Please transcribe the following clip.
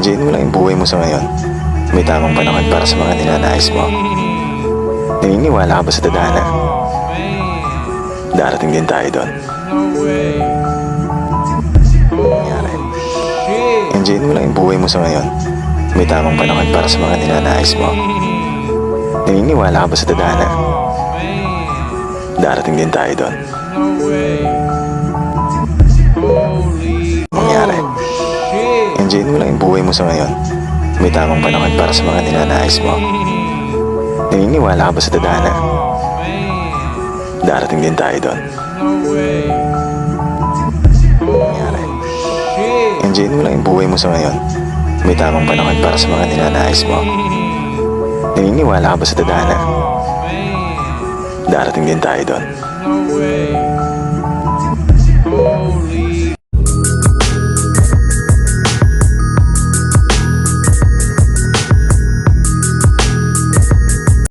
Enjoyin mo lang yung buhay mo sa ngayon. May tamang panahon para sa mga ninanais mo. Naniniwala ka ba sa tadhana? Darating din tayo doon. Nangyari. Enjoyin mo lang yung buhay mo sa ngayon. May tamang panahon para sa mga ninanais mo. Naniniwala ka ba sa tadhana? Darating din tayo doon. Nangyari. Enjoyin mo lang yung buhay mo sa ngayon. May tamang panahon para sa mga ninanais mo. Naniniwala ka ba sa tadhana? Darating din tayo doon. Nangyari. Enjoyin mo lang yung buhay mo sa ngayon. May tamang panahon para sa mga ninanais mo. Naniniwala ka ba sa tadhana? Darating din tayo doon.